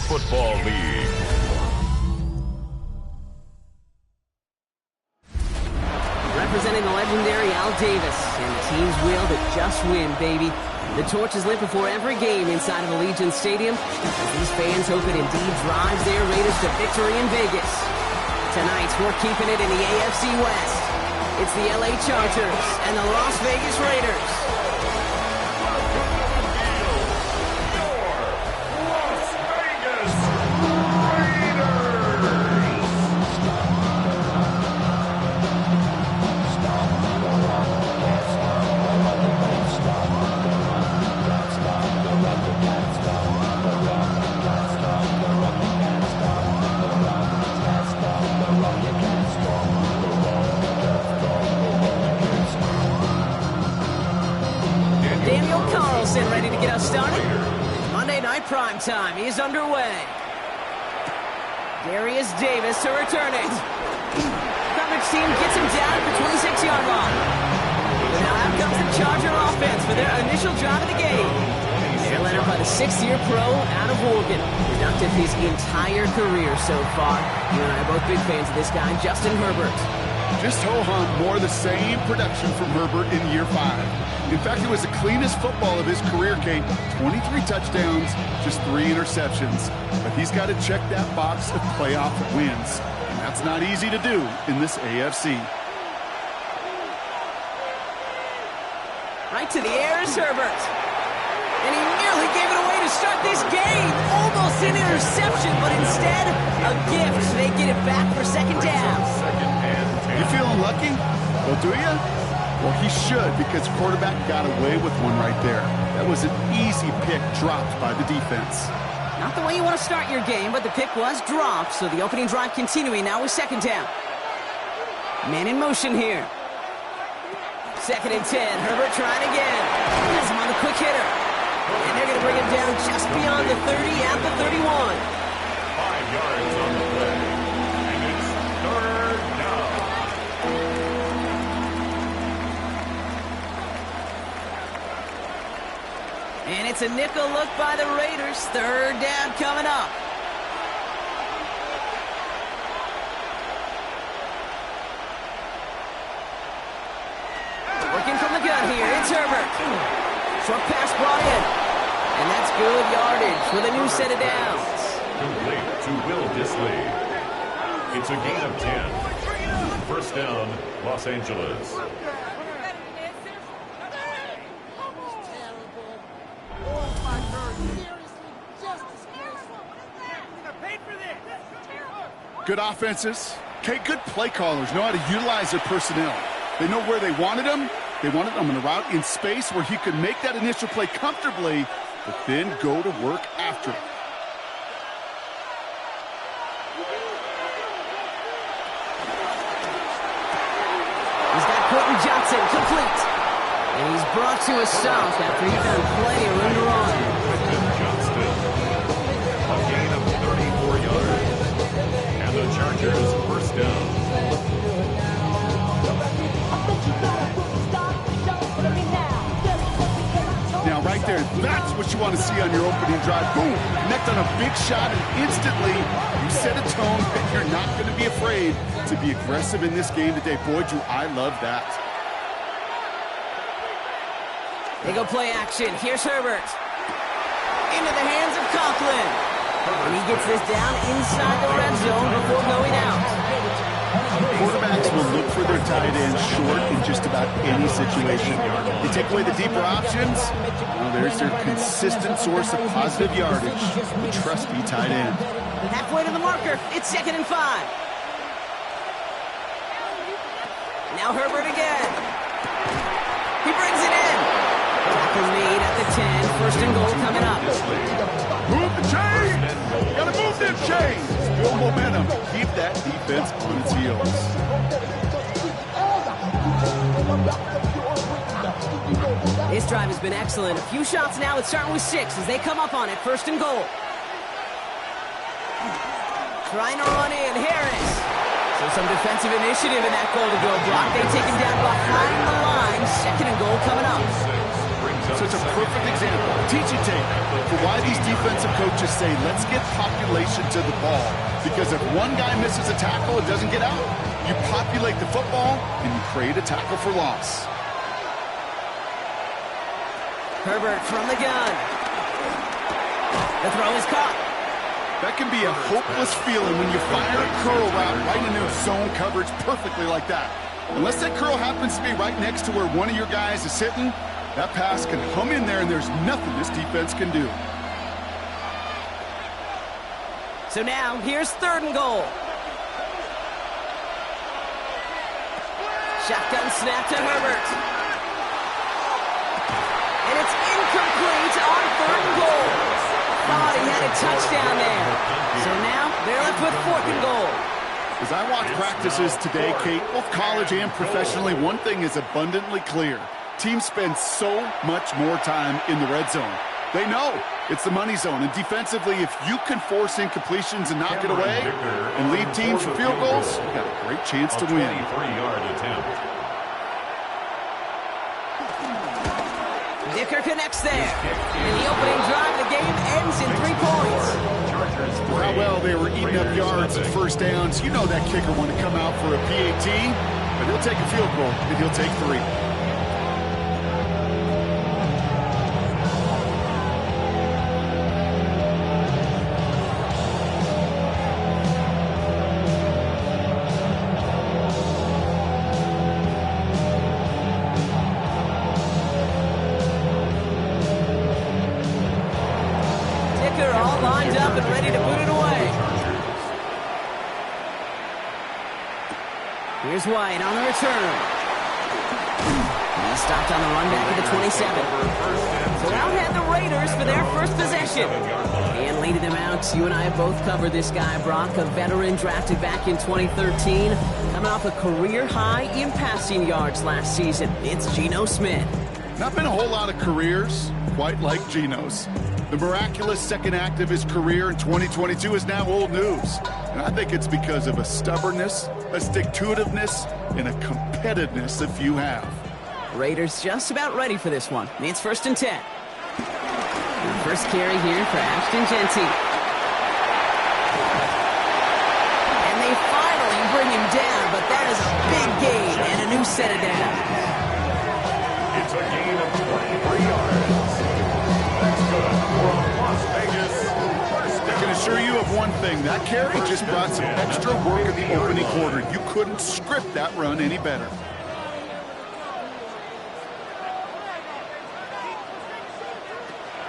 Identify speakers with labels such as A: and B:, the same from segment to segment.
A: Football League.
B: Representing the legendary Al Davis and the team's will to just win, baby. The torch is lit before every game inside of Allegiant Stadium as these fans hope it indeed drives their Raiders to victory in Vegas. Tonight, we're keeping it in the AFC West. It's the LA Chargers and the Las Vegas Raiders. Ready to get us started? Monday Night Prime Time is underway. Darius Davis to return it. Coverage team gets him down at the 26-yard line. Now out comes the Charger offense for their initial drive of the game. They're led up by the 6th-year pro out of Oregon. Productive his entire career so far. You and I are both big fans of this guy, Justin Herbert.
C: Just ho-hum more of the same production from Herbert in year 5. In fact, it was the cleanest football of his career, Kate. 23 touchdowns, just 3 interceptions. But he's got to check that box of playoff wins. And that's not easy to do in this AFC.
B: Right to the air is Herbert. And he nearly gave it away to start this game. Almost an interception, but instead, a gift. They get it back for second down.
C: You feeling lucky? Well, do you? Well, he should, because quarterback got away with one right there. That was an easy pick dropped by the defense.
B: Not the way you want to start your game, but the pick was dropped, so the opening drive continuing now with second down. Man in motion here. 2nd and 10. Herbert trying again. Has him on the quick hitter. And they're going to bring him down just beyond the 30 at the 31.
A: 5 yards on the play. And it's 3rd down.
B: And it's a nickel look by the Raiders. 3rd down coming up. Working from the gun here. It's Herbert. Short pass brought in. And that's good yardage with a new set of downs.
A: Complete to Will Dissly. It's a gain of 10. 1st down, Los Angeles.
C: Good offenses. Okay, good play callers know how to utilize their personnel. They know where they wanted them. They wanted them on a route in space where he could make that initial play comfortably, but then go to work after it.
B: He's got Quentin Johnson complete. And he's brought to a stop after he found plenty of room to run.
A: Quentin Johnston. A gain of 34 yards. And the Chargers 1st down.
C: Now, right there, that's what you want to see on your opening drive. Boom! Connect on a big shot, and instantly you set a tone that you're not going to be afraid to be aggressive in this game today. Boy, do I love that.
B: They go play action. Here's Herbert. Into the hands of Conklin. And he gets this down inside the red zone before going out.
C: Quarterbacks will look for their tight ends short in just about any situation. They take away the deeper options. Well, there's their consistent source of positive yardage, the trusty tight end.
B: Halfway to the marker. It's 2nd and 5. Now Herbert again. He brings it in. Tackle made at the 10. 1st and goal coming up.
C: Move the chains! Gotta move them chains! Build momentum. Keep that defense on its heels.
B: This drive has been excellent. A few shots now. It's starting with 6 as they come up on it. 1st and goal. Trying to run in. Harris. So some defensive initiative in that goal to go block. They take him down behind the line. 2nd and goal coming up.
A: Brings
C: Such a perfect example, teaching tape, for why these defensive coaches say, let's get population to the ball. Because if one guy misses a tackle and doesn't get out, you populate the football and you create a tackle for loss.
B: Herbert from the gun. The throw is caught.
C: That can be a hopeless feeling when you fire a curl route right into zone coverage perfectly like that. Unless that curl happens to be right next to where one of your guys is sitting, that pass can hum in there and there's nothing this defense can do.
B: So now, here's 3rd and goal. Shotgun snap to Herbert. And it's incomplete on 3rd and goal. Thought he had a touchdown there. So now, they're left with 4th and goal.
C: As I watch practices today, Kate, both college and professionally, one thing is abundantly clear. Teams spend so much more time in the red zone. They know it's the money zone. And defensively, if you can force incompletions and knock it away and lead teams for field goals, you got a great chance to win.
A: 23-yard attempt.
B: Dicker connects there. And the opening drive of the game ends in 3 points.
C: For how well they were eating up yards and first downs, you know that kicker want to come out for a PAT, but he'll take a field goal and he'll take 3.
B: All lined up and ready to put it away. Here's White on the return. He stopped on the run back at the 27. So out head the Raiders for their first possession. And leading them out, you and I have both covered this guy, Brock, a veteran drafted back in 2013, coming off a career high in passing yards last season. It's Geno Smith.
C: Not been a whole lot of careers quite like Geno's. The miraculous second act of his career in 2022 is now old news. And I think it's because of a stubbornness, a stick-to-itiveness, and a competitiveness that few have.
B: Raiders just about ready for this one. It's 1st and 10. First carry here for Ashton Jeanty. And they finally bring him down, but that is a big gain and a new set of downs.
A: It's a gain of 23 yards. That's good for Las Vegas.
C: I can assure you of one thing. That carry just brought some extra work in the opening quarter. You couldn't script that run any better.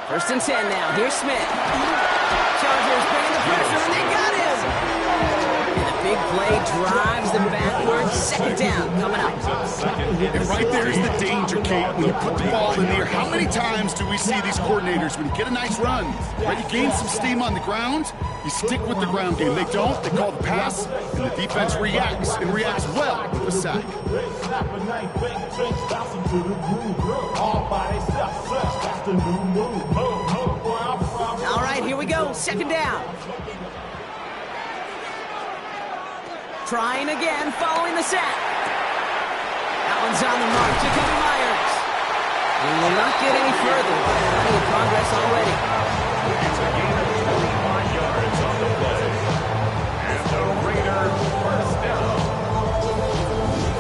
B: First and 10 now. Here's Smith. Chargers bringing the pressure, and they got him. And a big play drives them backwards. 2nd down coming up.
C: And right there is the danger, Kate. When you put the ball in the air, how many times do we see these coordinators, when you get a nice run, right, you gain some steam on the ground, you stick with the ground game. They don't. They call the pass, and the defense reacts, and reacts well with a sack.
B: All right, here we go. 2nd down. Trying again, following the sack. Allen's on the mark. Jacoby Myers. He will not get any further. Plenty of progress already.
A: It's a gain of 25 yards on the play. And the Raiders first down.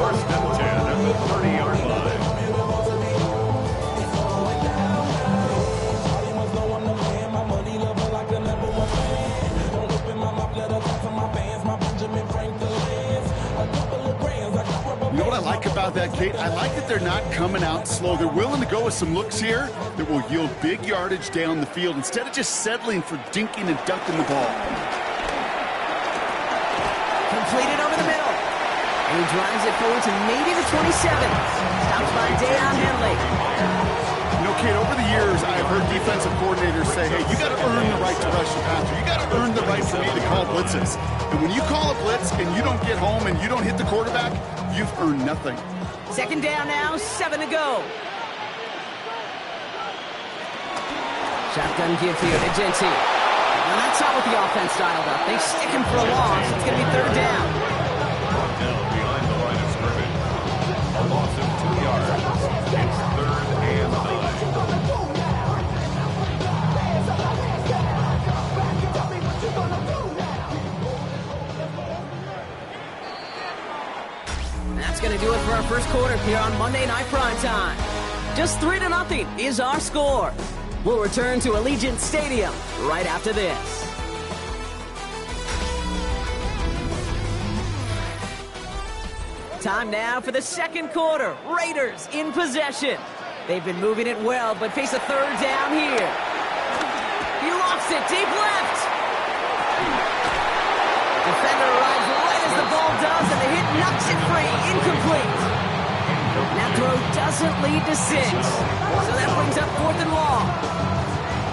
A: 1st and 10 at the 30-yard line.
C: You know what I like about that, Kate? I like that they're not coming out slow. They're willing to go with some looks here that will yield big yardage down the field instead of just settling for dinking and dunking the ball.
B: Completed over the middle. And he drives it forward to maybe the 27. Stopped by Deion Henley.
C: You know, Kate, over the years, I've heard defensive coordinators say, hey, you got to earn the right to rush the passer. You got to earn the right for me to call blitzes. And when you call a blitz and you don't get home and you don't hit the quarterback, you've earned nothing.
B: 2nd down now, 7 to go. Shotgun give here to Jeanty. Well, that's not what the offense dialed up. They stick him for a loss. It's going to be 3rd down.
A: Brought down behind the line of scrimmage. A loss of 2 yards. It's 3rd and 9.
B: going to do it for our first quarter here on Monday Night Primetime. Just 3-0 is our score. We'll return to Allegiant Stadium right after this. Time now for the second quarter. Raiders in possession. They've been moving it well, but face a third down here. He lofts it deep left. Defender arrives right as the ball does, and the hit knocks it free. Incomplete. That throw doesn't lead to 6. So that brings up 4th and long.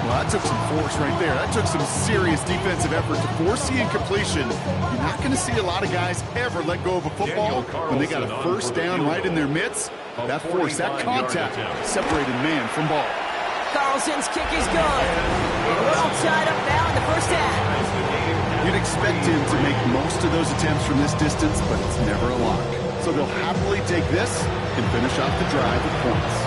C: Well, that took some force right there. That took some serious defensive effort to force the incompletion. You're not going to see a lot of guys ever let go of a football when they got a first down right in their midst. That force, that contact, separated man from ball.
B: Carlson's kick is good. And we're all tied up now in the first half.
C: You'd expect him to make most of those attempts from this distance, but it's never a lock. So they'll happily take this and finish off the drive with points.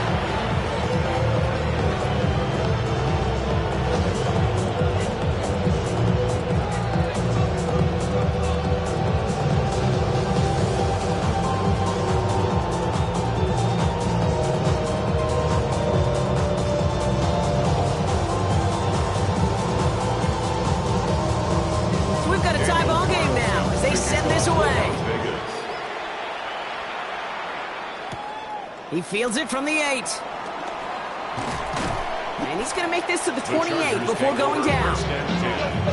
B: He fields it from the 8. And he's going to make this to the 28 before going down.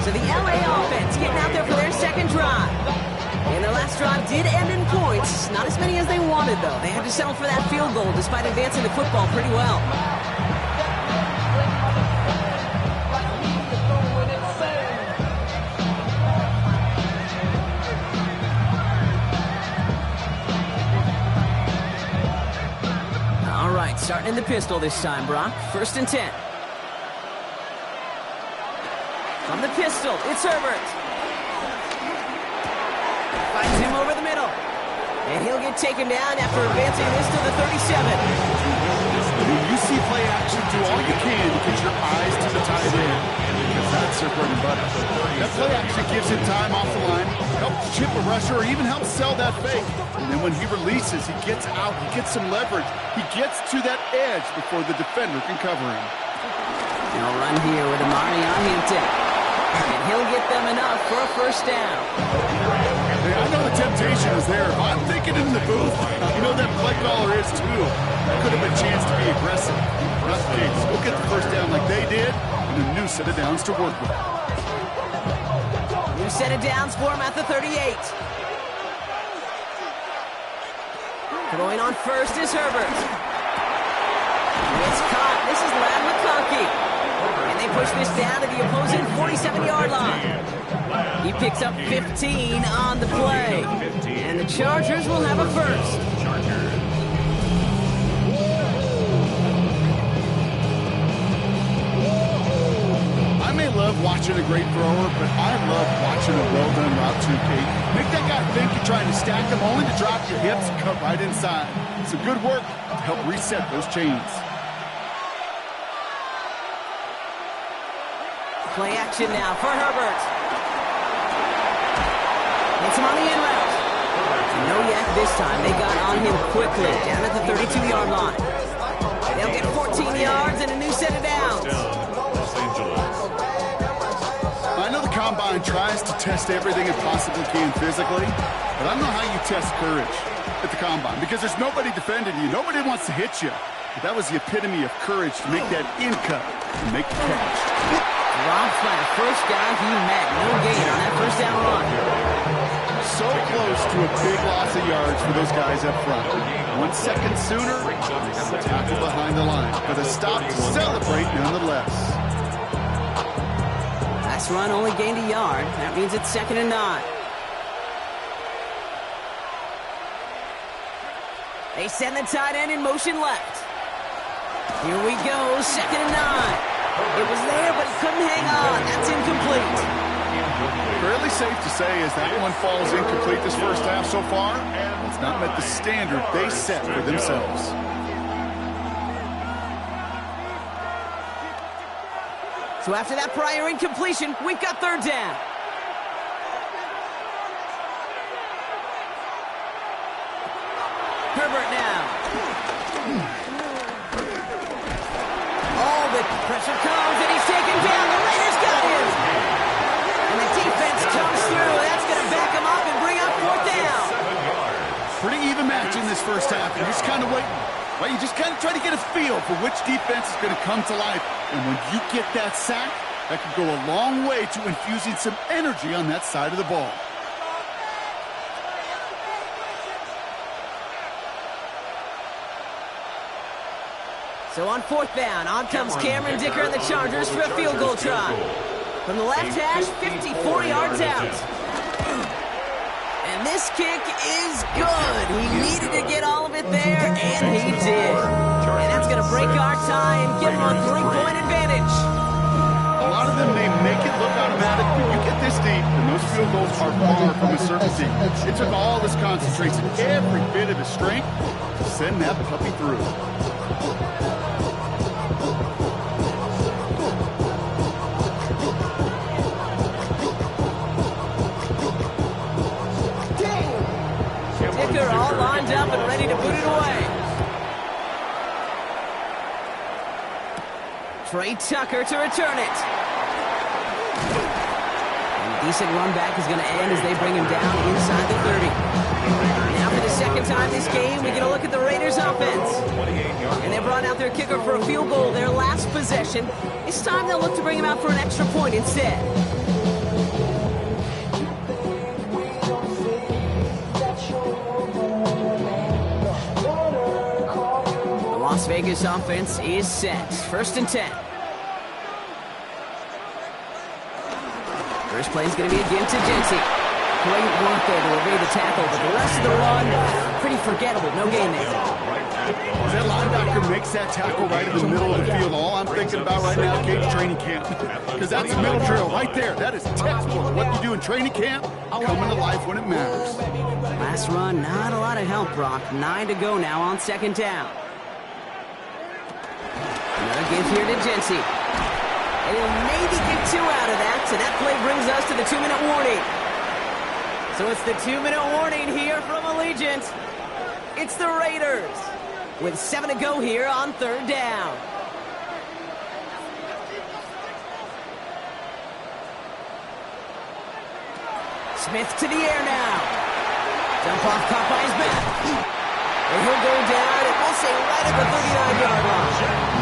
B: So the LA offense getting out there for their second drive. And their last drive did end in points. Not as many as they wanted, though. They had to settle for that field goal despite advancing the football pretty well. Starting in the pistol this time, Brock. 1st and 10. From the pistol, it's Herbert. Finds him over the middle. And he'll get taken down after advancing this to the 37.
C: When you see play action, do all you can to get your eyes to the tight end, because that's their bread and butter. That play action gives him time off the line, helps chip a rusher, or even helps sell that fake. And then when he releases, he gets out, he gets some leverage. He gets to that edge before the defender can cover him.
B: They'll run here with Amari on Hampton. And he'll get them enough for a first down.
C: Hey, I know the temptation is there. If I'm thinking in the booth, you know that play caller is too. That could have been a chance to be aggressive. Not the case. Go get the first down like they did, and a new set of downs to work with.
B: New set of downs for him at the 38. Throwing on first is Herbert. It's caught. This is Ladd McConkey. And they push this down to the opposing 47-yard line. He picks up 15 on the play. And the Chargers will have a first.
C: I may love watching a great thrower, but I love watching a well-done route to Kate. Make that guy think you're trying to stack them, only to drop your hips and cut right inside. Some good work to help reset those chains.
B: Play action now for Herbert. Hits him on the in route. No yak this time. They got on him quickly down at the 32-yard line. They'll get 14 yards and a new set of downs.
C: I know the Combine tries to test everything it possibly can physically, but I don't know how you test courage at the Combine, because there's nobody defending you. Nobody wants to hit you. But that was the epitome of courage to make that in cut and make the catch.
B: Drops by the first guy he met. No gain on that first down run.
C: So close to a big loss of yards for those guys up front. 1 second sooner, they have a tackle behind the line. But a stop to celebrate nonetheless.
B: Last run only gained a yard. That means it's 2nd and 9. They send the tight end in motion left. Here we go, 2nd and 9. It was there, but he couldn't hang on. That's incomplete.
C: Fairly safe to say as that one falls incomplete this first half so far, it's not met the standard they set for themselves.
B: So after that prior incompletion, we've got 3rd down. Herbert now. Oh, the pressure comes, and he's taken down. The Raiders got him. And the defense comes through. That's going to back him up and bring up fourth down.
C: Pretty even match in this first half. You're just kind of waiting. Right? You just kind of try to get a feel for which defense is going to come to life. And when you get that sack, that can go a long way to infusing some energy on that side of the ball.
B: So on fourth down, on comes Cameron Dicker and the Chargers for a field goal try. From the left hash, 54 yards out. And this kick is good. He needed to get all of it there, and he did. And that's going to break our tie and give him a 3-point advantage.
C: A lot of them may make it look automatic, but you get this deep, and those field goals are far from a certainty. It took all his concentration, every bit of his strength, to send that puppy through.
B: Dicker all lined up and ready to boot it away. Trey Tucker to return it. And a decent run back is going to end as they bring him down inside the 30. Now for the second time this game, we get a look at the Raiders offense. And they brought out their kicker for a field goal their last possession. This time they'll look to bring him out for an extra point instead. Las Vegas offense is set. First and 10. First play is going to be again to Jency. Great work there to evade the tackle, but the rest of the run, pretty forgettable. No gain there.
C: That linebacker makes that tackle right in the middle of the field. All I'm thinking about right now, Cage, training camp. Because that's a middle drill right there. That is textbook. What you do in training camp, coming to life when it matters.
B: Last run, not a lot of help, Brock. 9 to go now on second down. Another give here to Jency. And he'll maybe get 2 out of that, so that play brings us to the 2-minute warning. So it's the 2-minute warning here from Allegiant. It's the Raiders with 7 to go here on third down. Smith to the air now. Dump off, caught by his back. And he'll go down, and we'll say right at the 39-yard line.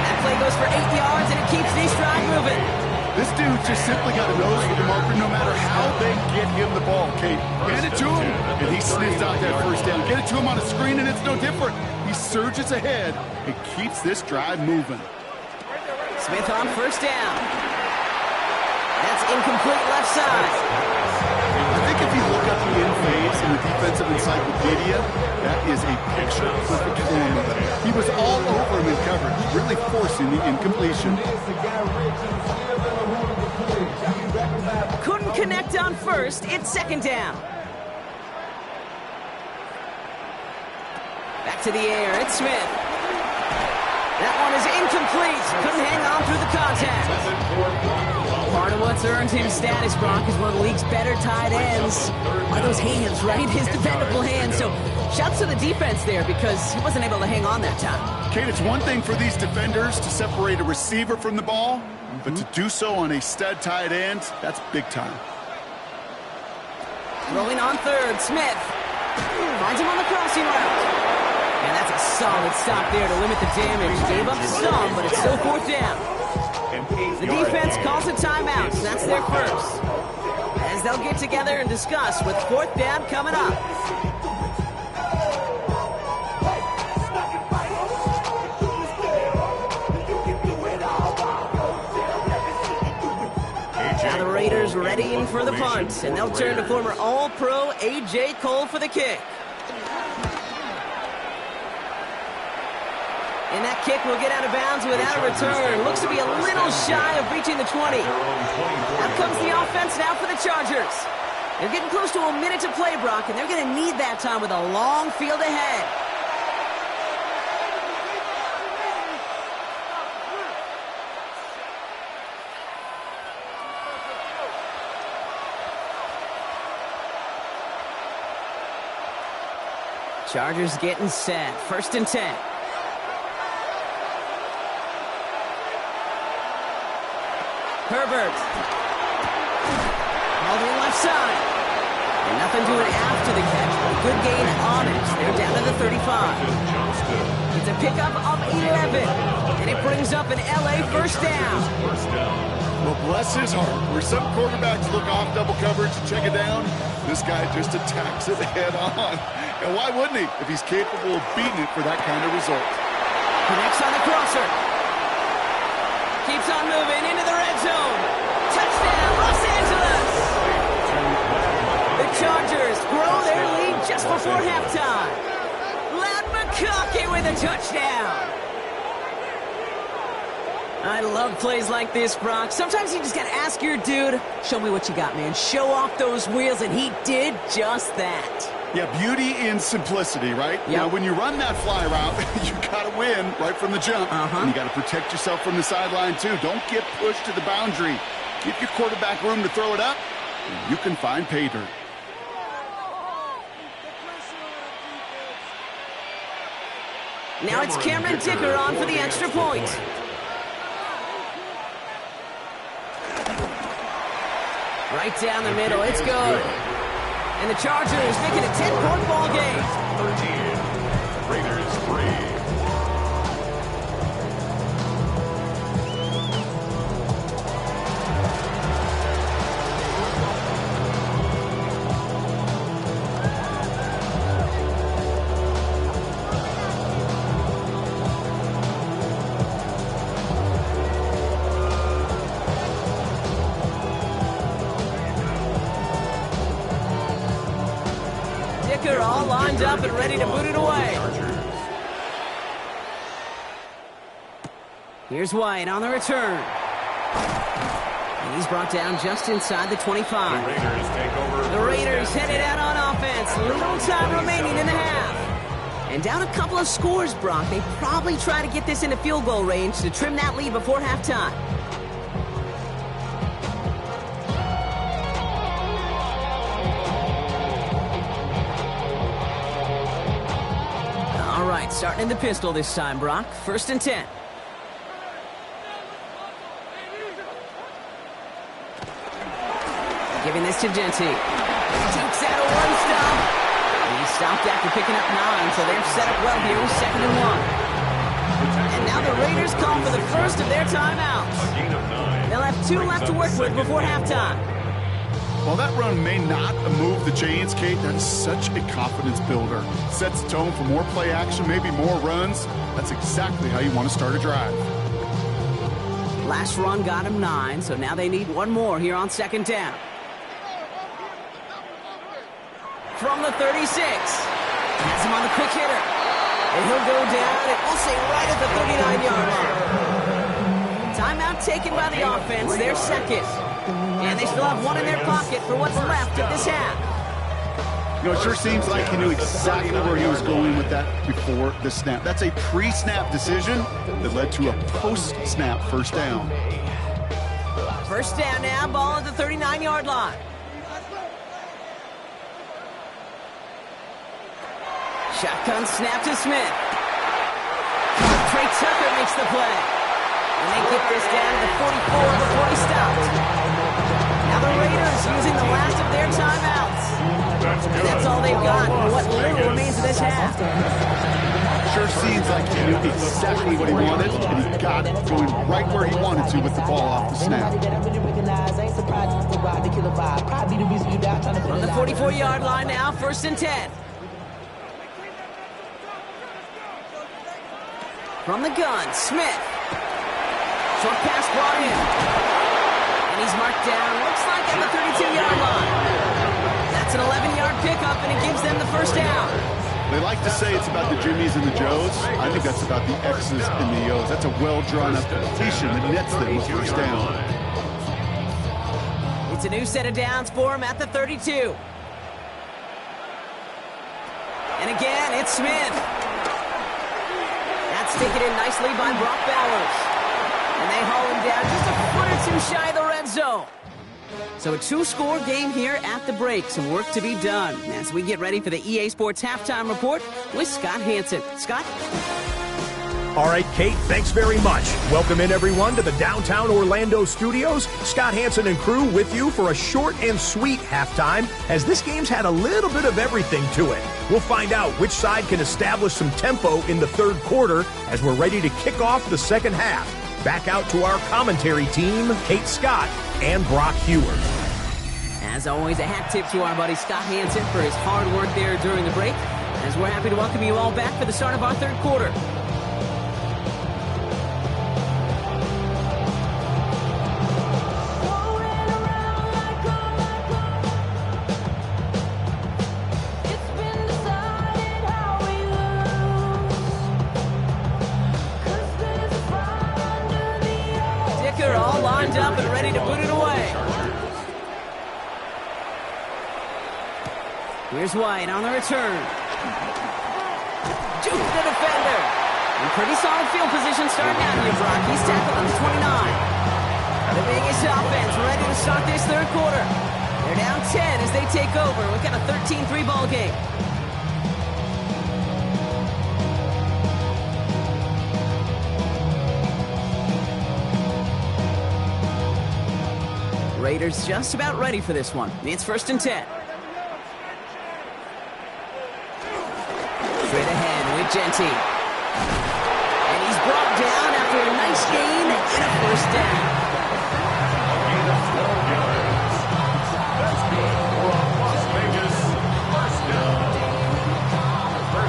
B: That play goes for 8 yards, and it keeps the stride moving.
C: This dude just simply got a nose for the marker no matter how they get him the ball, Kate. Hand it to him, and he sniffs out that first down. Get it to him on a screen, and it's no different. He surges ahead and keeps this drive moving.
B: Smith on first down. That's incomplete left side.
C: I think if you look up the in phase in the defensive encyclopedia, that is a picture-perfect plan. He was all over him in coverage, really forcing the incompletion.
B: Couldn't connect on first. It's second down. Back to the air. It's Smith. That one is incomplete. Couldn't hang on through the contact. Part of what's earned him status, Brock, is one of the league's better tight ends. Are those hands, right? His dependable hands. So shouts to the defense there because he wasn't able to hang on that time.
C: Kate, it's one thing for these defenders to separate a receiver from the ball, but to do so on a stud tight end, that's big time.
B: Rolling on third, Smith. Finds him on the crossing route. And that's a solid stop there to limit the damage. Gave up some, but it's still fourth down. The defense calls a timeout, so that's their first. As they'll get together and discuss with fourth down coming up. Now the Raiders readying for the punt, and they'll turn to former All-Pro A.J. Cole for the kick. And that kick will get out of bounds without a return. Looks to be a little shy of reaching the 20. Out comes the offense now for the Chargers. They're getting close to a minute to play, Brock, and they're going to need that time with a long field ahead. Chargers getting set. 1st and 10. Herbert. All the left side. And nothing doing after the catch, but a good gain on it. They're down to the 35. It's a pickup of 11. And it brings up an LA first down.
C: Well, bless his heart. Where some quarterbacks look off double coverage and check it down, this guy just attacks it head on. And why wouldn't he if he's capable of beating it for that kind of result?
B: Connects on the crosser. Keeps on moving into the red zone. Touchdown, Los Angeles! The Chargers grow their lead just before halftime. Ladd McConkey with a touchdown. I love plays like this, Brock. Sometimes you just got to ask your dude, show me what you got, man. Show off those wheels, and he did just that.
C: Yeah, beauty in simplicity, right?
B: Yep.
C: Now, when you run that fly route, you got to win right from the jump. And you got to protect yourself from the sideline, too. Don't get pushed to the boundary. Give your quarterback room to throw it up, and you can find pay dirt.
B: Now it's Cameron Dicker on for the extra point. Right down the middle, it's good. And the Chargers making a 10-point ball game.
A: 13, Raiders 3.
B: All lined up and ready to boot it away. Here's White on the return. And he's brought down just inside the 25. The Raiders headed out on offense. Little time remaining in the half. And down a couple of scores, Brock. They probably try to get this into field goal range to trim that lead before halftime. Starting in the pistol this time, Brock. 1st and 10. Giving this to Genty. Takes out a one-stop. He stopped after picking up 9, so they're set up well here with 2nd and 1. And now the Raiders call for the first of their timeouts. They'll have 2 left to work with before halftime.
C: While that run may not move the chains, Kate, that is such a confidence builder. Sets the tone for more play action, maybe more runs. That's exactly how you want to start a drive.
B: Last run got him 9, so now they need one more here on 2nd down. From the 36. Has him on the quick hitter. And he'll go down, and we'll say right at the 39-yard line. Timeout taken by the offense, their second. And they still have one in their pocket for what's left of this half.
C: You know, it sure seems like he knew exactly where he was going with that before the snap. That's a pre-snap decision that led to a post-snap first down.
B: First down now, ball at the 39-yard line. Shotgun snap to Smith. Trey Tucker makes the play. And they get this down to the 44 before he stopped. Now the Raiders using the last of their timeouts. And that's all they've got for what little remains of this half.
C: Sure seems like he knew exactly what he wanted, and he got it going right where he wanted to with the ball off the snap.
B: From the 44-yard line now, 1st and 10. From the gun, Smith. Short pass brought in. And he's marked down, looks like at the 32-yard line. That's an 11-yard pickup, and it gives them the first down.
C: They like to say it's about the Jimmies and the Joes. I think that's about the X's and the O's. That's a well-drawn-up completion that nets them with first down.
B: It's a new set of downs for him at the 32. And again, it's Smith. That's taken in nicely by Brock Bowers. And they haul him down just a foot or two shy of the red zone. So a 2-score game here at the break. Some work to be done as we get ready for the EA Sports Halftime Report with Scott Hanson. Scott?
D: All right, Kate, thanks very much. Welcome in, everyone, to the downtown Orlando studios. Scott Hanson and crew with you for a short and sweet halftime, as this game's had a little bit of everything to it. We'll find out which side can establish some tempo in the third quarter as we're ready to kick off the second half. Back out to our commentary team, Kate Scott and Brock Hewer.
B: As always, a hat tip to our buddy Scott Hanson for his hard work there during the break, as we're happy to welcome you all back for the start of our third quarter. All lined up and ready to put it away. Here's White on the return. Jukes the defender. In pretty solid field position starting out here, Brock. He's tackled on the 29. The Vegas offense ready to start this third quarter. They're down 10 as they take over. We've got a 13-3 ball game. Raiders just about ready for this one. It's 1st and 10. Straight ahead with Jeanty. And he's brought down after a nice gain and a first down.
A: Las Vegas, first down.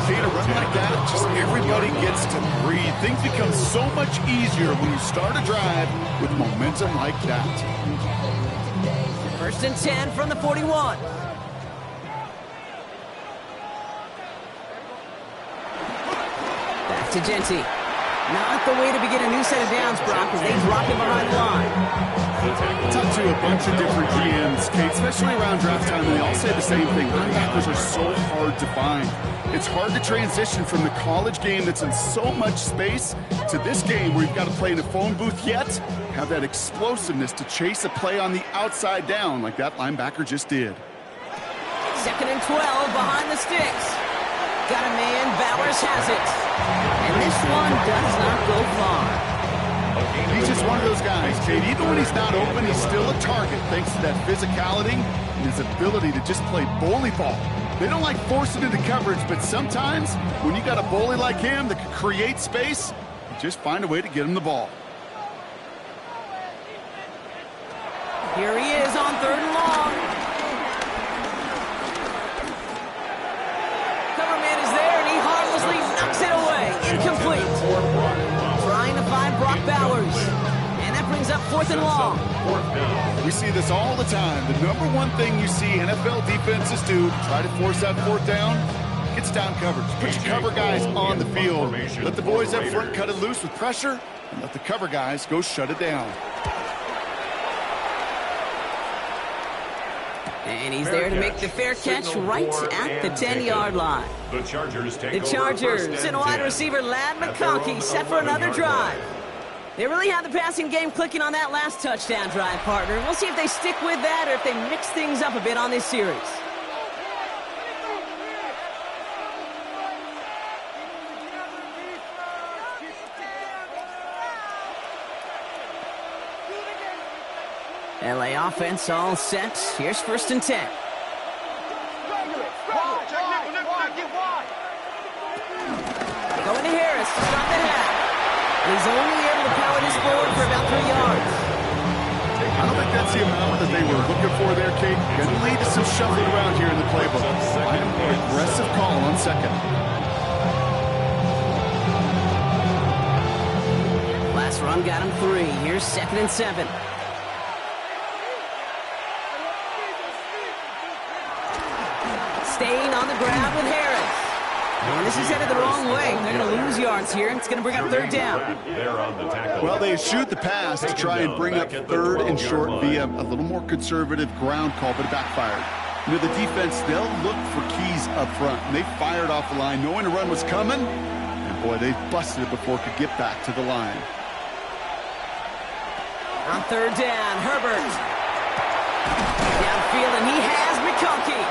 C: See, to run like that, just everybody gets to breathe. Things become so much easier when you start a drive with momentum like that.
B: 1st and 10 from the 41. Back to Jeanty. Not the way to begin a new set of downs, Brock, as they drop him behind the line.
C: Talk to a bunch of different GMs, Kate, especially around draft time, and they all say the same thing. Linebackers are so hard to find. It's hard to transition from the college game that's in so much space to this game where you've got to play in a phone booth, yet have that explosiveness to chase a play on the outside down like that linebacker just did.
B: 2nd and 12 behind the sticks. Got a man, Bowers has it. And this one does not go far.
C: He's just one of those guys, Kate. Even when he's not open, he's still a target thanks to that physicality and his ability to just play bully ball. They don't like forcing into coverage, but sometimes when you got a bully like him that can create space, you just find a way to get him the ball.
B: Here he is on 3rd and long. Cover man is there, and he harmlessly knocks it away. Incomplete. Trying to find Brock Bowers. And that brings up 4th and long.
C: We see this all the time. The number one thing you see NFL defenses do to try to force that 4th down, gets down coverage. Put your cover guys on the field. Let the boys up front cut it loose with pressure, and let the cover guys go shut it down.
B: And he's there to make the fair catch right at the 10-yard line.
A: The Chargers take
B: The
A: over
B: Chargers
A: 1st
B: and wide
A: 10.
B: receiver Ladd
A: At their
B: McConkey
A: own
B: set for another
A: 11-yard
B: drive.
A: line.
B: They really had the passing game clicking on that last touchdown drive, partner. We'll see if they stick with that or if they mix things up a bit on this series. LA offense all set. Here's 1st and 10. Going to Harris to start the half. He's only able to power this forward for about 3 yards.
C: I don't think that's the amount that they were looking for there, Kate. Going to lead to some shuffling around here in the playbook. Aggressive call on 2nd.
B: Last run got him 3. Here's 2nd and 7. Staying on the ground with Harris. And this is headed the wrong way. They're going to lose yards here, and it's going to bring up 3rd down.
C: Well, they shoot the pass to try and bring up 3rd and short via a little more conservative ground call, but it backfired. You know, the defense, they'll look for keys up front, and they fired off the line knowing the run was coming, and boy, they busted it before it could get back to the line.
B: On 3rd down, Herbert. Downfield, and he has McConkey.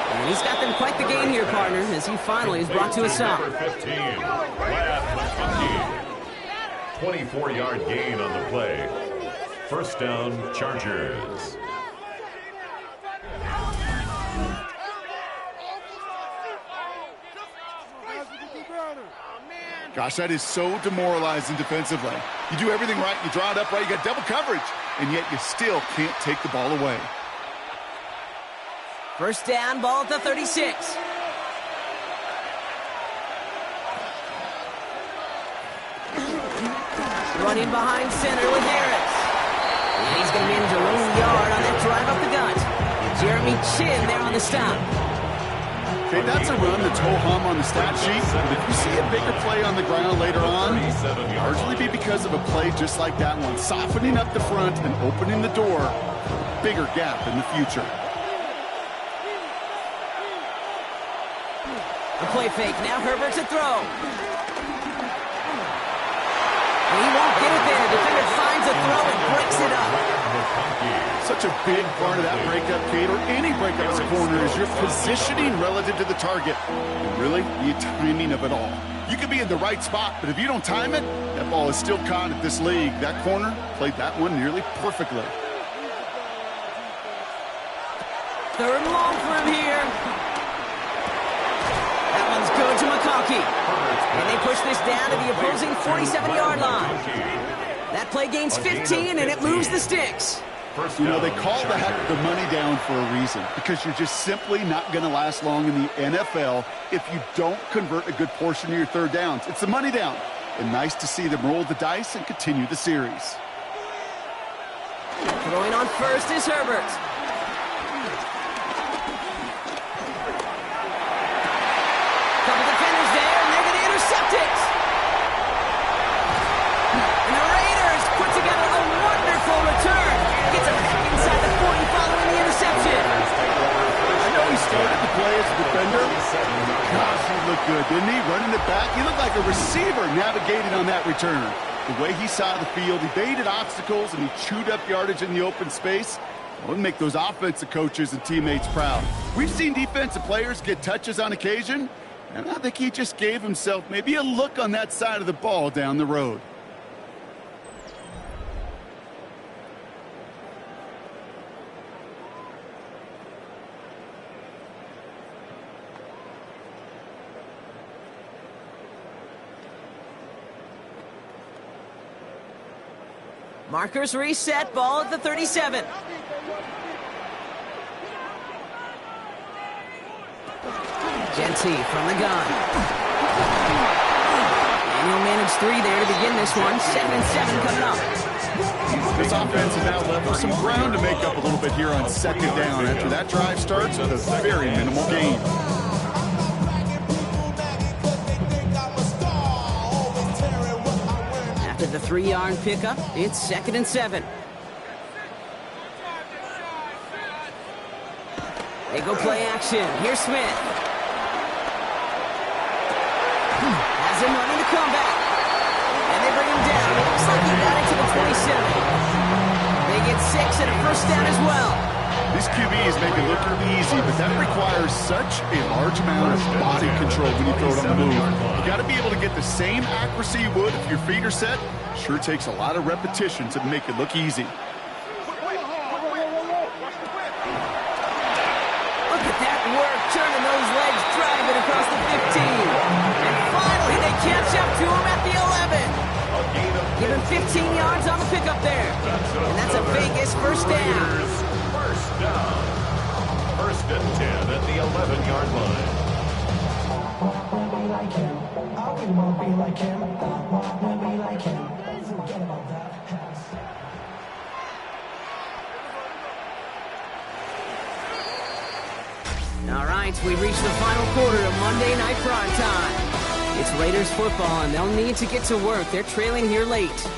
B: And He's got them quite the game here, partner, as he finally is brought to a stop.
A: Number 15, Brad McConkey. 24-yard gain on the play. First down, Chargers.
C: Gosh, that is so demoralizing defensively. You do everything right, you draw it up right, you got double coverage, and yet you still can't take the ball away.
B: First down, ball at the 36. Running behind center with Harris. And he's going to manage a lone yard on that drive up the gut. Jeremy Chin there on the stop.
C: Okay, that's a run that's ho-hum on the stat sheet, but if you see a bigger play on the ground later on, it'll largely be because of a play just like that one, softening up the front and opening the door for a bigger gap in the future.
B: A play fake, now Herbert to throw. And he won't get it there. Defender finds a throw and breaks it up.
C: Such a big part of that breakup, Kate, or any breakup as a corner, is your positioning relative to the target. And really, the timing of it all. You could be in the right spot, but if you don't time it, that ball is still caught at this league. That corner played that one nearly perfectly.
B: Third and long for him here. That one's good to McConkey. And they push this down to the opposing 47-yard line. That play gains 15, and it moves the sticks.
C: You know, they call that the money down for a reason, because you're just simply not going to last long in the NFL if you don't convert a good portion of your third downs. It's the money down. And nice to see them roll the dice and continue the series.
B: Throwing on first is Herbert. Couple defenders there, and they're going to intercept it. And the Raiders put together a wonderful return. Gets it back inside the 40 following the interception.
C: I know he started the play as a defender. Gosh, he looked good, didn't he? Running it back. He looked like a receiver navigating on that return. The way he saw the field, he baited obstacles, and he chewed up yardage in the open space. It would make those offensive coaches and teammates proud. We've seen defensive players get touches on occasion, and I think he just gave himself maybe a look on that side of the ball down the road.
B: Markers reset, ball at the 37. Genty from the gun. And he'll manage 3 there to begin this one. 7-7 coming up.
C: This offense is now left with some ground to make up a little bit here on second down after that drive starts with a very minimal gain.
B: After the 3-yard pickup, it's 2nd and 7. They go play action. Here's Smith. Has him running the comeback. And they bring him down. It looks like he got it to the 27. They get 6 and a first down as well.
C: These QBs make it look easy, but that requires such a large amount of body control when you throw it on the move. You got to be able to get the same accuracy you would if your feet are set. Sure takes a lot of repetition to make it look easy.
B: Look at that work, turning those legs, driving across the 15. And finally, they catch up to him at the 11. Give him 15 yards on the pickup there. And that's a Vegas first down.
A: First down. 1st and 10 at the 11-yard line.
B: All right, we've reached the final quarter of Monday Night Prime Time. It's Raiders football, and they'll need to get to work. They're trailing here late.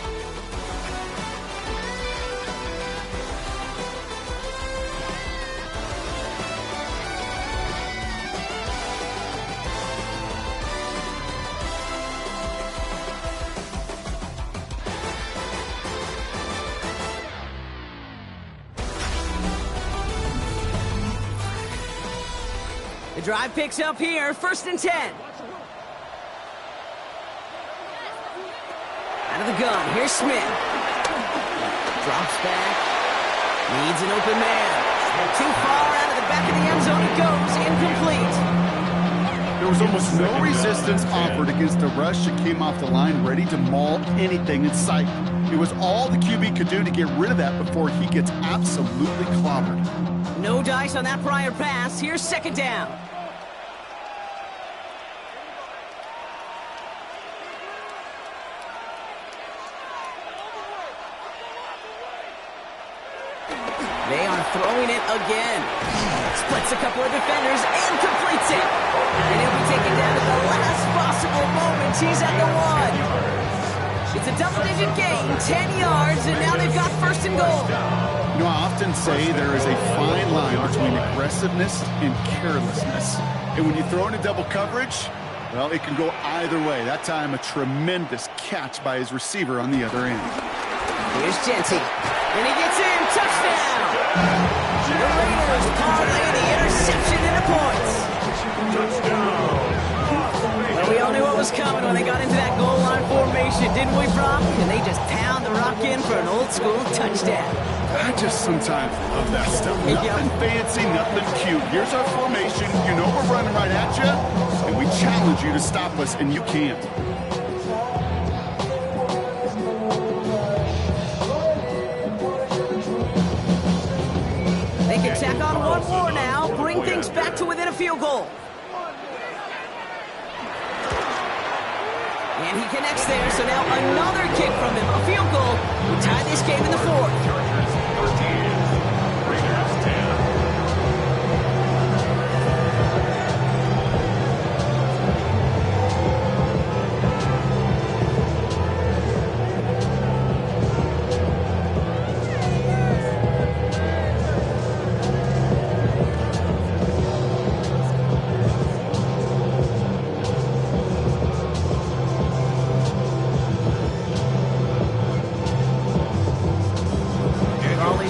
B: The drive picks up here, 1st and 10. Out of the gun, here's Smith. Drops back, needs an open man. Too far out of the back of the end zone it goes, incomplete.
C: There was almost no resistance offered against a rush that came off the line ready to maul anything in sight. It was all the QB could do to get rid of that before he gets absolutely clobbered.
B: No dice on that prior pass. Here's 2nd down. They are throwing it again. Splits a couple of defenders and completes it. And he'll be taken down at the last possible moment. He's at the 1. It's a double-digit gain, 10 yards, and now they've got 1st and goal.
C: You know, I often say there is a fine line between aggressiveness and carelessness. And when you throw into double coverage, well, it can go either way. That time, a tremendous catch by his receiver on the other end.
B: Here's Genty, and he gets in, touchdown! The Raiders parlay the interception into points. Well, we all knew what was coming when they got into that goal line formation, didn't we, Brock? And they just pound the rock in for an old-school touchdown.
C: I just sometimes love that stuff. Nothing fancy, nothing cute. Here's our formation. You know we're running right at you, and we challenge you to stop us, and you can't.
B: They can tack on one more now, bring things back to within a field goal. And he connects there, so now another kick from him, a field goal. We tie this game in the 4th.
A: Chargers 13, Raiders 10.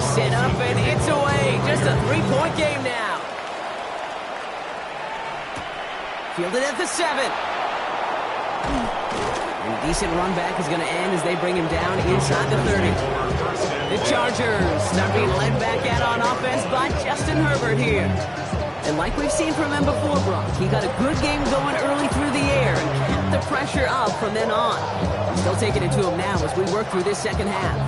B: Set up and it's away. Just a 3-point game now. Fielded at the 7. And a decent run back is going to end as they bring him down inside the 30. The Chargers start being led back out on offense by Justin Herbert here. And like we've seen from him before, Brock, he got a good game going early through the air and kept the pressure up from then on. Still taking it to him now as we work through this second half.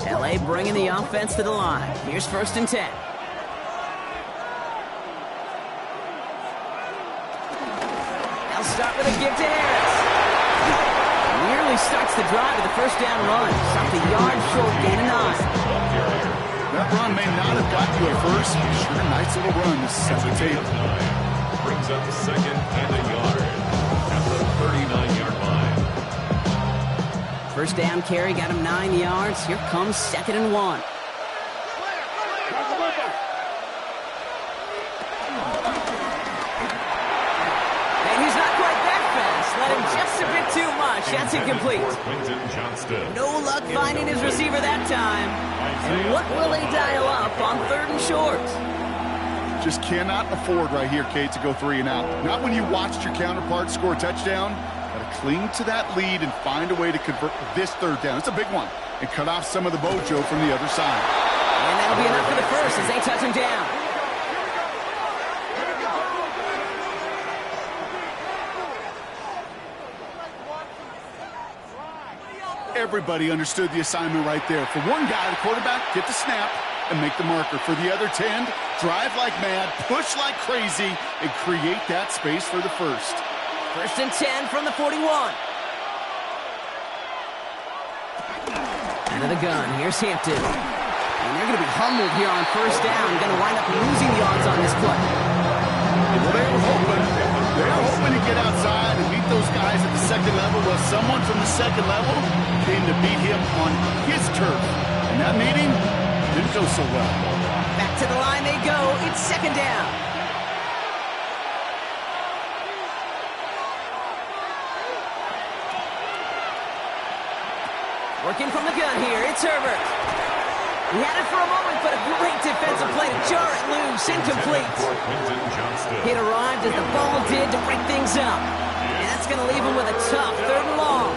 B: LA bringing the offense to the line. Here's 1st and 10. They'll start with a give to Harris. Nearly starts the drive with the 1st down run. Stopped a yard short, gain of 9.
C: That run may not have got you at first. Sure, nice little run to set the table.
A: Brings up 2nd and a yard at the 39-yard line.
B: 1st down carry got him 9 yards. Here comes 2nd and 1. And he's not quite that fast. Let him just a bit too much. That's incomplete.
A: Quentin Johnston.
B: No luck finding his receiver that time. And what will they dial up on 3rd and short?
C: Just cannot afford right here, Kate, to go 3 and out. Not when you watched your counterpart score a touchdown. Got to cling to that lead and find a way to convert this 3rd down. It's a big one. And cut off some of the mojo from the other side.
B: And that'll be enough for the 1st as they touch him down.
C: Everybody understood the assignment right there. For one guy, the quarterback, get the snap and make the marker. For the other 10, drive like mad, push like crazy, and create that space for the 1st.
B: 1st and 10 from the 41. Out of the gun, here's Hampton. And they're going to be humbled here on 1st down. Going to wind up losing yards on this play.
C: Well, they were hoping to get outside and beat those guys at the 2nd level. Well, someone from the 2nd level came to beat him on his turf. And that meeting didn't go so well.
B: Back to the line they go. It's 2nd down. Working from the gun here, it's Herbert. He had it for a moment, but a great defensive play to jar it loose, incomplete. It arrived as the ball did to break things up. And that's going to leave him with a tough 3rd and long.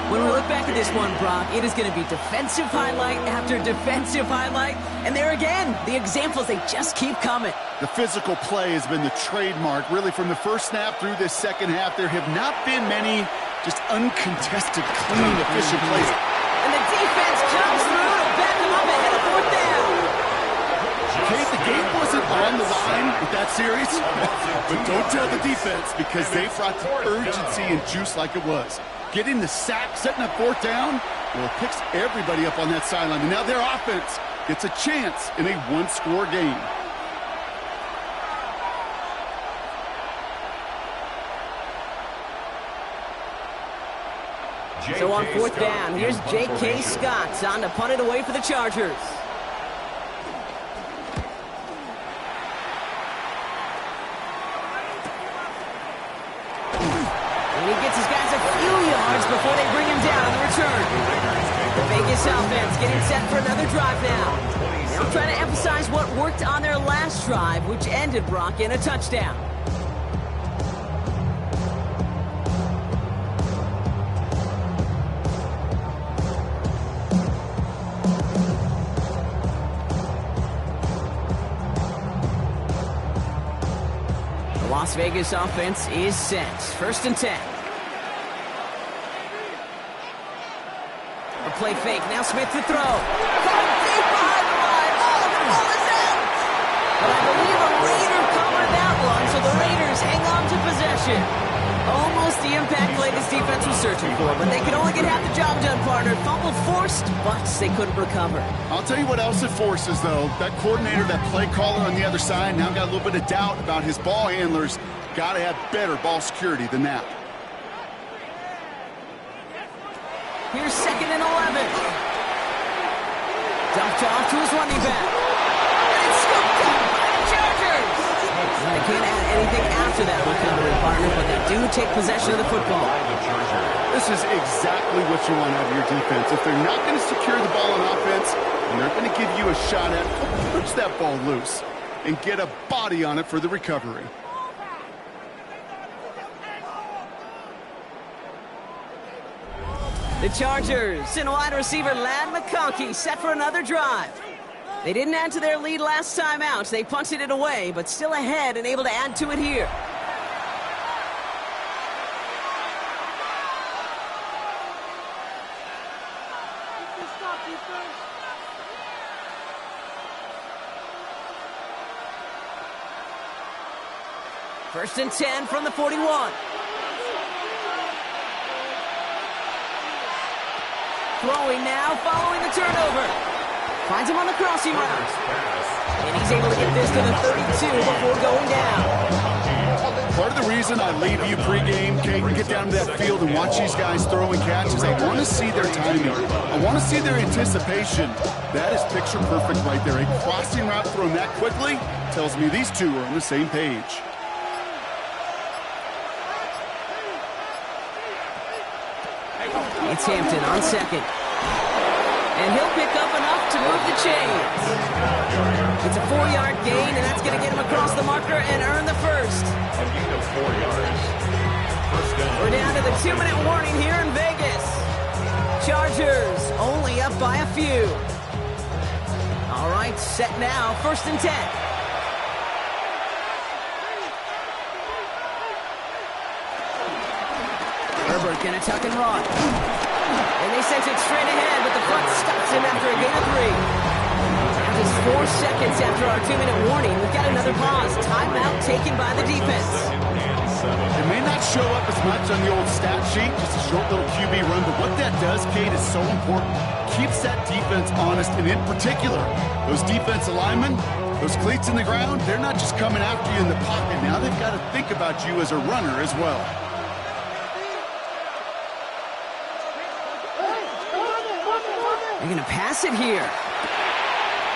B: When we look back at this one, Brock, it is going to be defensive highlight after defensive highlight. And there again, the examples, they just keep coming.
C: The physical play has been the trademark. Really, from the first snap through this second half, there have not been many just uncontested, clean, efficient plays.
B: And the defense comes through to back them up ahead of 4th down.
C: Kate, the game wasn't on the line with that series, but don't tell the defense because they brought the urgency and juice like it was. Getting the sack, setting up 4th down, well, it picks everybody up on that sideline. And now their offense gets a chance in a one-score game.
B: So on 4th down, here's J.K. Scott on to punt it away for the Chargers. And he gets his guys a few yards before they bring him down on the return. The Vegas offense getting set for another drive now. They'll try to emphasize what worked on their last drive, which ended, Brock, in a touchdown. Las Vegas offense is set. 1st and 10. A play fake. Now Smith to throw. Coming deep behind the line. Oh, the ball is out. But I believe a Raider covered that one, so the Raiders hang on to possession. Almost the impact play this defense was searching for, but they could only get half the job done, partner. Fumble forced, but they couldn't recover.
C: I'll tell you what else it forces, though. That coordinator, that play caller on the other side, now got a little bit of doubt about his ball handlers. Got to have better ball security than that.
B: Here's 2nd and 11. Dumped off to his running back. And it's scooped up by the Chargers. And they can't add anything after that recovery, partner, but they do take possession of the football.
C: This is exactly what you want out of your defense. If they're not going to secure the ball on offense, and they're going to give you a shot at, push that ball loose and get a body on it for the recovery.
B: The Chargers and wide receiver Ladd McConkey set for another drive. They didn't add to their lead last time out. They punted it away, but still ahead and able to add to it here. First and 10 from the 41. Throwing now, following the turnover. Finds him on the crossing route. And he's able to get this to the 32 before going down.
C: Part of the reason I leave you pregame, Kate, get down to that field and watch these guys throw and catch is I want to see their timing. I want to see their anticipation. That is picture perfect right there. A crossing route thrown that quickly tells me these two are on the same page.
B: It's Hampton on 2nd. And he'll pick up enough to move the chains. It's a 4-yard gain, and that's going to get him across the marker and earn the first.
A: A gain of 4 yards. First down.
B: We're down to the 2-minute warning here in Vegas. Chargers only up by a few. All right, set now. 1st and 10. Herbert gonna tuck and run. And they sent it straight ahead, but the front stops him after a gain of 3. Now just 4 seconds after our 2-minute warning, we've got another pause. Timeout taken by the defense.
C: It may not show up as much on the old stat sheet, just a short little QB run, but what that does, Kate, is so important. Keeps that defense honest, and in particular, those defensive linemen, those cleats in the ground, they're not just coming after you in the pocket. Now they've got to think about you as a runner as well.
B: They're going to pass it here.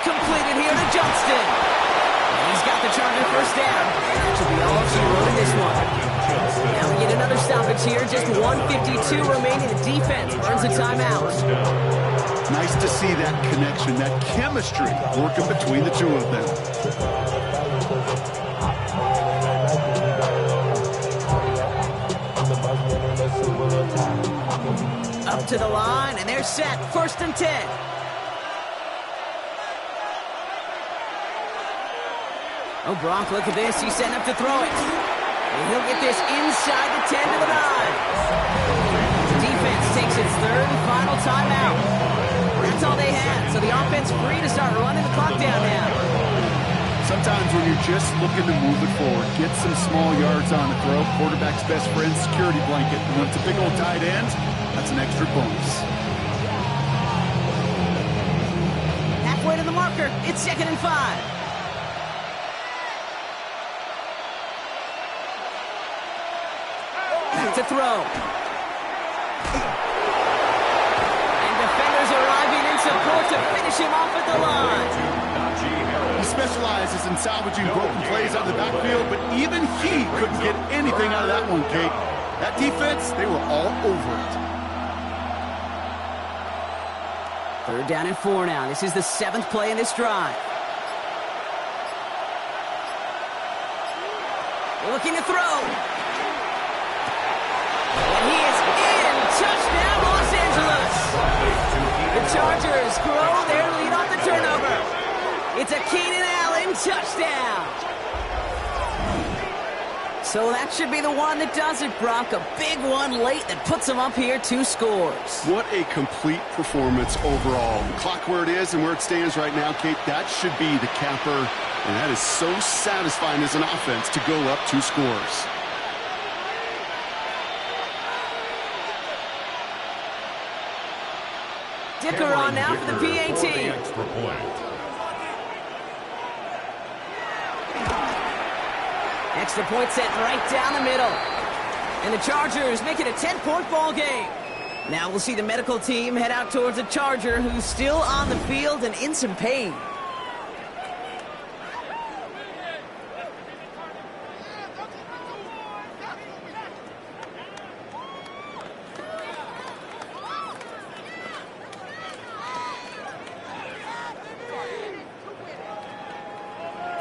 B: Completed here to Johnston. And he's got the Charger first down. And that should be all she wrote in this one. Now we get another stoppage here. Just 1:52 remaining. The defense burns a timeout.
C: Nice to see that connection, that chemistry working between the two of them.
B: Up to the line, and they're set. 1st and 10. Oh, Brock, look at this. He's setting up to throw it. And he'll get this inside the 10 to the 9. The defense takes its 3rd and final timeout. That's all they had, so the offense free to start running the clock down now.
C: Sometimes when you're just looking to move it forward, get some small yards on the throw, quarterback's best friend, security blanket. And when it's a big old tight end, that's an extra bonus.
B: Halfway to the marker, it's 2nd and 5. Back to throw. And defenders arriving in support to finish him off at the line.
C: He specializes in salvaging broken plays out of the backfield, but even he couldn't get anything out of that one, Kate. That defense, they were all over it.
B: 3rd down and 4 now. This is the 7th play in this drive. Looking to throw. And he is in. Touchdown, Los Angeles. The Chargers grow their lead off the turnover. It's a Keenan Allen touchdown. So that should be the one that does it, Brock. A big one late that puts them up here 2 scores.
C: What a complete performance overall. The clock where it is and where it stands right now, Kate, that should be the capper. And that is so satisfying as an offense to go up 2 scores.
B: Dicker on now for the PAT.
A: Extra point.
B: Extra point set right down the middle. And the Chargers make it a 10-point ball game. Now we'll see the medical team head out towards a Charger who's still on the field and in some pain.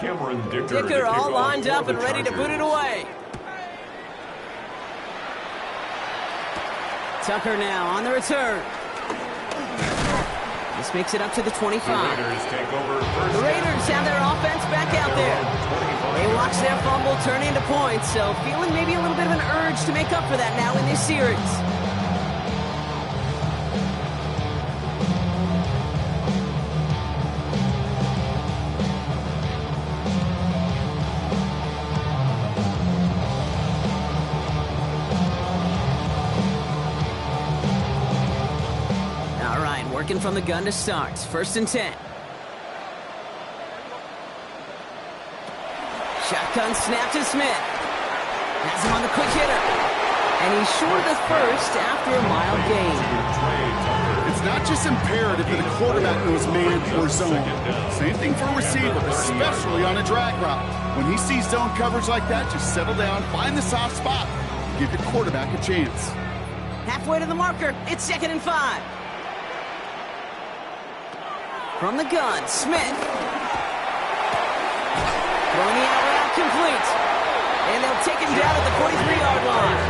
A: Cameron
B: Dicker all lined up and ready to boot it away. Tucker now on the return. This makes it up to the 25.
A: The Raiders take over first.
B: The Raiders have their offense back out there. They watch their fumble turn into points, so feeling maybe a little bit of an urge to make up for that now in this series. Working from the gun to start. 1st and 10. Shotgun snap to Smith. Has him on the quick hitter. And he's short of the first after a mild gain.
C: It's not just imperative that a quarterback knows man or zone. Same thing for a receiver, especially on a drag route. When he sees zone coverage like that, just settle down, find the soft spot, and give your quarterback a chance.
B: Halfway to the marker. It's 2nd and 5. From the gun, Smith. Throwing the out route complete. And they'll take him down at the 43-yard line.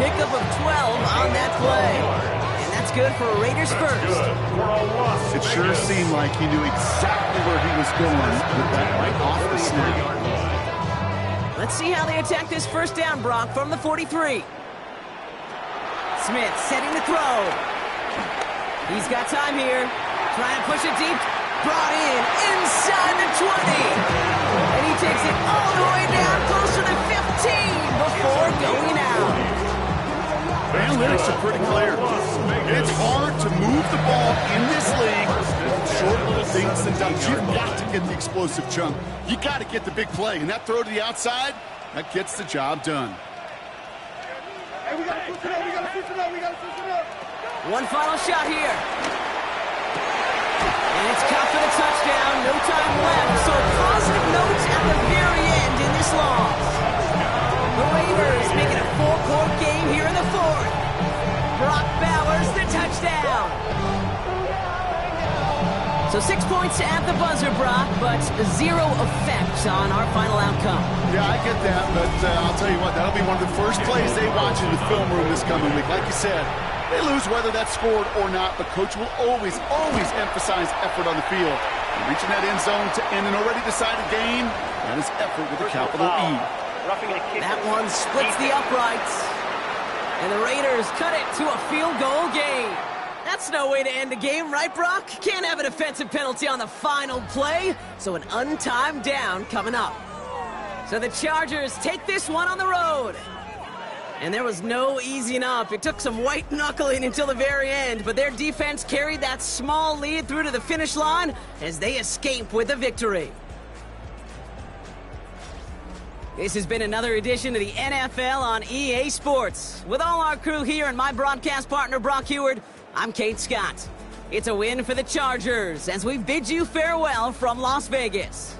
B: Pickup of 12 on that play. And that's good for a Raiders first.
C: It sure seemed like he knew exactly where he was going with that right off the snap.
B: Let's see how they attack this 1st down, Brock, from the 43. Smith setting the throw. He's got time here. Trying to push it deep. Brought in inside the 20. And he takes it all the way down closer to 15 before going out.
C: The analytics are pretty clear. It's hard to move the ball in this league. Short little dinks and dunks. You've got to get the explosive chunk. You got to get the big play. And that throw to the outside, that gets the job done.
E: Hey, we got to push it up. We got to push it up. We got to push it up.
B: One final shot here. And it's caught for the touchdown. No time left. So positive notes at the very end in this loss. The Raiders make it a full-court game here in the fourth. Brock Bowers, the touchdown. So 6 points at the buzzer, Brock, but 0 effect on our final outcome.
C: Yeah, I get that, but I'll tell you what, that'll be one of the first plays they watch in the film room this coming week. Like you said, they lose whether that's scored or not, but Coach will always emphasize effort on the field. And reaching that end zone to end an already decided game, that is effort with a capital E.
B: That one splits the uprights. And the Raiders cut it to a field goal game. That's no way to end the game, right, Brock? Can't have a defensive penalty on the final play, so an untimed down coming up. So the Chargers take this one on the road. And there was no easing up. It took some white knuckling until the very end, but their defense carried that small lead through to the finish line as they escape with a victory. This has been another edition of the NFL on EA Sports. With all our crew here and my broadcast partner, Brock Huard, I'm Kate Scott. It's a win for the Chargers as we bid you farewell from Las Vegas.